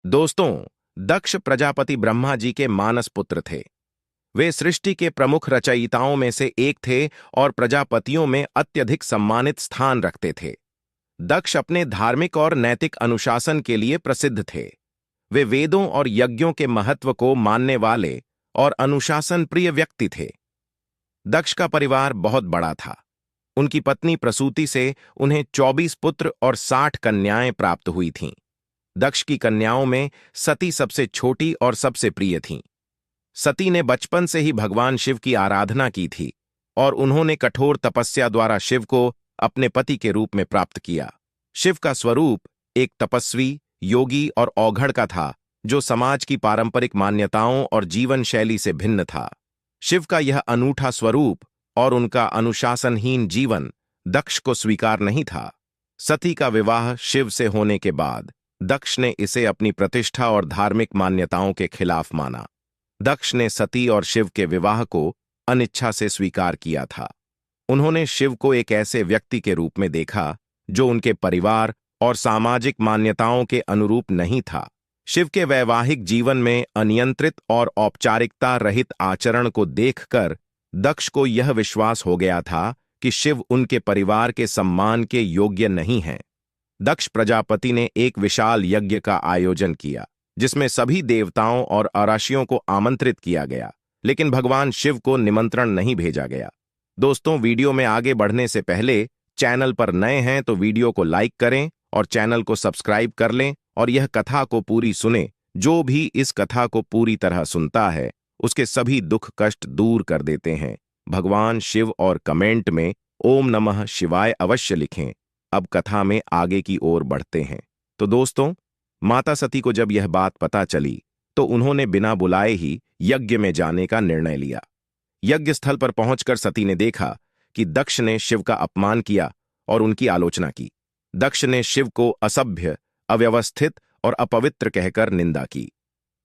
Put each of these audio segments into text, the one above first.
दोस्तों, दक्ष प्रजापति ब्रह्मा जी के मानस पुत्र थे। वे सृष्टि के प्रमुख रचयिताओं में से एक थे और प्रजापतियों में अत्यधिक सम्मानित स्थान रखते थे। दक्ष अपने धार्मिक और नैतिक अनुशासन के लिए प्रसिद्ध थे। वे वेदों और यज्ञों के महत्व को मानने वाले और अनुशासन प्रिय व्यक्ति थे। दक्ष का परिवार बहुत बड़ा था। उनकी पत्नी प्रसूति से उन्हें 24 पुत्र और 60 कन्याएं प्राप्त हुई थीं। दक्ष की कन्याओं में सती सबसे छोटी और सबसे प्रिय थीं। सती ने बचपन से ही भगवान शिव की आराधना की थी और उन्होंने कठोर तपस्या द्वारा शिव को अपने पति के रूप में प्राप्त किया। शिव का स्वरूप एक तपस्वी, योगी और औघड़ का था, जो समाज की पारंपरिक मान्यताओं और जीवन शैली से भिन्न था। शिव का यह अनूठा स्वरूप और उनका अनुशासनहीन जीवन दक्ष को स्वीकार नहीं था। सती का विवाह शिव से होने के बाद दक्ष ने इसे अपनी प्रतिष्ठा और धार्मिक मान्यताओं के खिलाफ माना। दक्ष ने सती और शिव के विवाह को अनिच्छा से स्वीकार किया था। उन्होंने शिव को एक ऐसे व्यक्ति के रूप में देखा जो उनके परिवार और सामाजिक मान्यताओं के अनुरूप नहीं था। शिव के वैवाहिक जीवन में अनियंत्रित और औपचारिकता रहित आचरण को देखकर दक्ष को यह विश्वास हो गया था कि शिव उनके परिवार के सम्मान के योग्य नहीं हैं। दक्ष प्रजापति ने एक विशाल यज्ञ का आयोजन किया, जिसमें सभी देवताओं और अराशियों को आमंत्रित किया गया, लेकिन भगवान शिव को निमंत्रण नहीं भेजा गया। दोस्तों, वीडियो में आगे बढ़ने से पहले चैनल पर नए हैं तो वीडियो को लाइक करें और चैनल को सब्सक्राइब कर लें और यह कथा को पूरी सुने। जो भी इस कथा को पूरी तरह सुनता है, उसके सभी दुख कष्ट दूर कर देते हैं भगवान शिव। और कमेंट में ओम नमः शिवाय अवश्य लिखें। अब कथा में आगे की ओर बढ़ते हैं। तो दोस्तों, माता सती को जब यह बात पता चली तो उन्होंने बिना बुलाए ही यज्ञ में जाने का निर्णय लिया। यज्ञ स्थल पर पहुंचकर सती ने देखा कि दक्ष ने शिव का अपमान किया और उनकी आलोचना की। दक्ष ने शिव को असभ्य, अव्यवस्थित और अपवित्र कहकर निंदा की।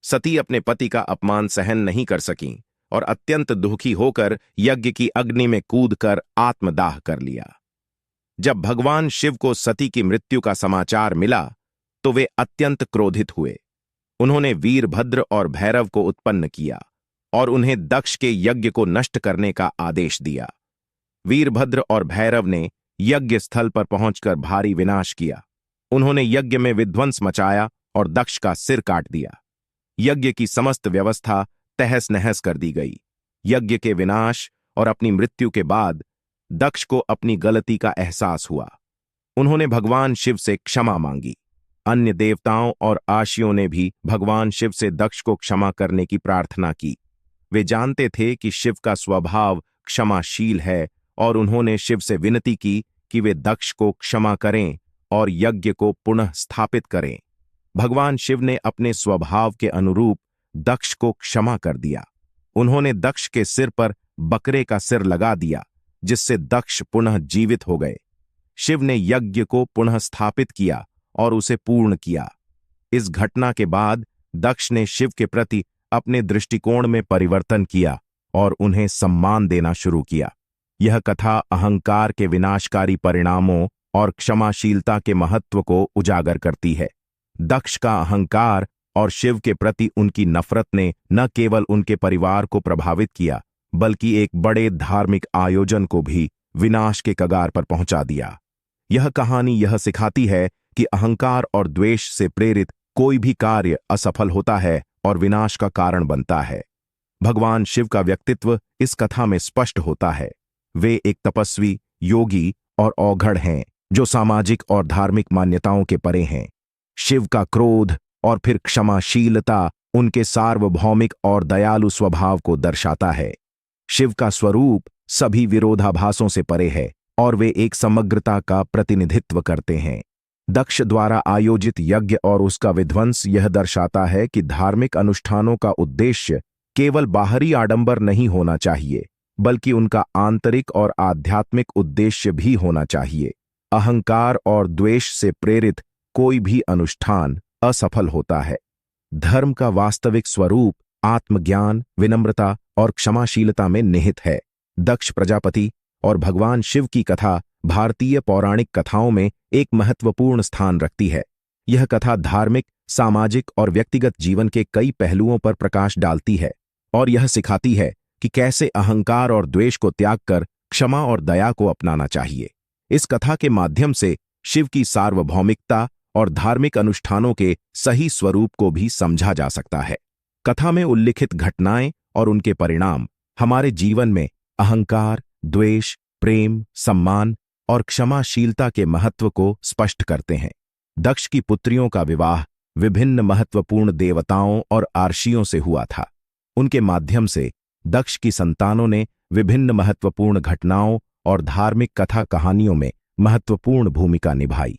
सती अपने पति का अपमान सहन नहीं कर सकीं और अत्यंत दुखी होकर यज्ञ की अग्नि में कूदकर आत्मदाह कर लिया। जब भगवान शिव को सती की मृत्यु का समाचार मिला तो वे अत्यंत क्रोधित हुए। उन्होंने वीरभद्र और भैरव को उत्पन्न किया और उन्हें दक्ष के यज्ञ को नष्ट करने का आदेश दिया। वीरभद्र और भैरव ने यज्ञ स्थल पर पहुंचकर भारी विनाश किया। उन्होंने यज्ञ में विध्वंस मचाया और दक्ष का सिर काट दिया। यज्ञ की समस्त व्यवस्था तहस नहस कर दी गई। यज्ञ के विनाश और अपनी मृत्यु के बाद दक्ष को अपनी गलती का एहसास हुआ। उन्होंने भगवान शिव से क्षमा मांगी। अन्य देवताओं और आशियों ने भी भगवान शिव से दक्ष को क्षमा करने की प्रार्थना की। वे जानते थे कि शिव का स्वभाव क्षमाशील है और उन्होंने शिव से विनती की कि वे दक्ष को क्षमा करें और यज्ञ को पुनः स्थापित करें। भगवान शिव ने अपने स्वभाव के अनुरूप दक्ष को क्षमा कर दिया। उन्होंने दक्ष के सिर पर बकरे का सिर लगा दिया, जिससे दक्ष पुनः जीवित हो गए। शिव ने यज्ञ को पुनः स्थापित किया और उसे पूर्ण किया। इस घटना के बाद दक्ष ने शिव के प्रति अपने दृष्टिकोण में परिवर्तन किया और उन्हें सम्मान देना शुरू किया। यह कथा अहंकार के विनाशकारी परिणामों और क्षमाशीलता के महत्व को उजागर करती है। दक्ष का अहंकार और शिव के प्रति उनकी नफरत ने न केवल उनके परिवार को प्रभावित किया, बल्कि एक बड़े धार्मिक आयोजन को भी विनाश के कगार पर पहुंचा दिया। यह कहानी यह सिखाती है कि अहंकार और द्वेष से प्रेरित कोई भी कार्य असफल होता है और विनाश का कारण बनता है। भगवान शिव का व्यक्तित्व इस कथा में स्पष्ट होता है। वे एक तपस्वी, योगी और औघड़ हैं, जो सामाजिक और धार्मिक मान्यताओं के परे हैं। शिव का क्रोध और फिर क्षमाशीलता उनके सार्वभौमिक और दयालु स्वभाव को दर्शाता है। शिव का स्वरूप सभी विरोधाभासों से परे है और वे एक समग्रता का प्रतिनिधित्व करते हैं। दक्ष द्वारा आयोजित यज्ञ और उसका विध्वंस यह दर्शाता है कि धार्मिक अनुष्ठानों का उद्देश्य केवल बाहरी आडंबर नहीं होना चाहिए, बल्कि उनका आंतरिक और आध्यात्मिक उद्देश्य भी होना चाहिए। अहंकार और द्वेष से प्रेरित कोई भी अनुष्ठान असफल होता है। धर्म का वास्तविक स्वरूप आत्मज्ञान, विनम्रता और क्षमाशीलता में निहित है। दक्ष प्रजापति और भगवान शिव की कथा भारतीय पौराणिक कथाओं में एक महत्वपूर्ण स्थान रखती है। यह कथा धार्मिक, सामाजिक और व्यक्तिगत जीवन के कई पहलुओं पर प्रकाश डालती है और यह सिखाती है कि कैसे अहंकार और द्वेष को त्याग कर क्षमा और दया को अपनाना चाहिए। इस कथा के माध्यम से शिव की सार्वभौमिकता और धार्मिक अनुष्ठानों के सही स्वरूप को भी समझा जा सकता है। कथा में उल्लिखित घटनाएं और उनके परिणाम हमारे जीवन में अहंकार, द्वेष, प्रेम, सम्मान और क्षमाशीलता के महत्व को स्पष्ट करते हैं। दक्ष की पुत्रियों का विवाह विभिन्न महत्वपूर्ण देवताओं और आर्षियों से हुआ था। उनके माध्यम से दक्ष की संतानों ने विभिन्न महत्वपूर्ण घटनाओं और धार्मिक कथा कहानियों में महत्वपूर्ण भूमिका निभाई।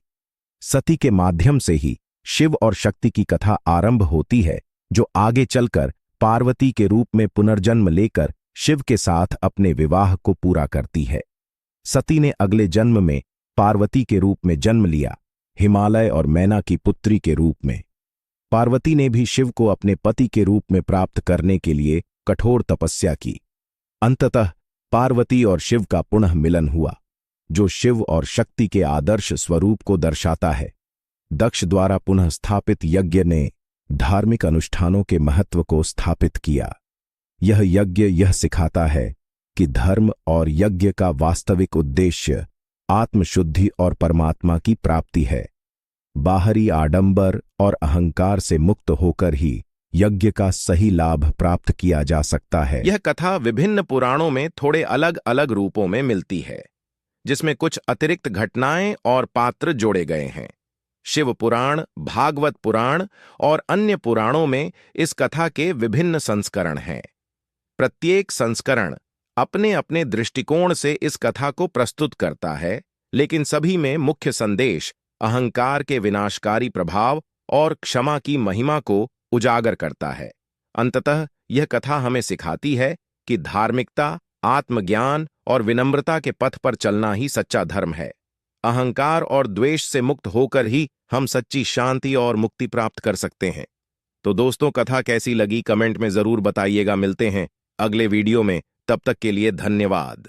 सती के माध्यम से ही शिव और शक्ति की कथा आरंभ होती है, जो आगे चलकर पार्वती के रूप में पुनर्जन्म लेकर शिव के साथ अपने विवाह को पूरा करती है। सती ने अगले जन्म में पार्वती के रूप में जन्म लिया, हिमालय और मैना की पुत्री के रूप में। पार्वती ने भी शिव को अपने पति के रूप में प्राप्त करने के लिए कठोर तपस्या की। अंततः पार्वती और शिव का पुनः मिलन हुआ, जो शिव और शक्ति के आदर्श स्वरूप को दर्शाता है। दक्ष द्वारा पुनः स्थापित यज्ञ ने धार्मिक अनुष्ठानों के महत्व को स्थापित किया। यह यज्ञ यह सिखाता है कि धर्म और यज्ञ का वास्तविक उद्देश्य आत्मशुद्धि और परमात्मा की प्राप्ति है। बाहरी आडंबर और अहंकार से मुक्त होकर ही यज्ञ का सही लाभ प्राप्त किया जा सकता है। यह कथा विभिन्न पुराणों में थोड़े अलग अलग रूपों में मिलती है, जिसमें कुछ अतिरिक्त घटनाएं और पात्र जोड़े गए हैं। शिव पुराण, भागवत पुराण और अन्य पुराणों में इस कथा के विभिन्न संस्करण हैं। प्रत्येक संस्करण अपने अपने दृष्टिकोण से इस कथा को प्रस्तुत करता है, लेकिन सभी में मुख्य संदेश अहंकार के विनाशकारी प्रभाव और क्षमा की महिमा को उजागर करता है। अंततः यह कथा हमें सिखाती है कि धार्मिकता, आत्मज्ञान और विनम्रता के पथ पर चलना ही सच्चा धर्म है। अहंकार और द्वेष से मुक्त होकर ही हम सच्ची शांति और मुक्ति प्राप्त कर सकते हैं। तो दोस्तों, कथा कैसी लगी कमेंट में जरूर बताइएगा। मिलते हैं अगले वीडियो में, तब तक के लिए धन्यवाद।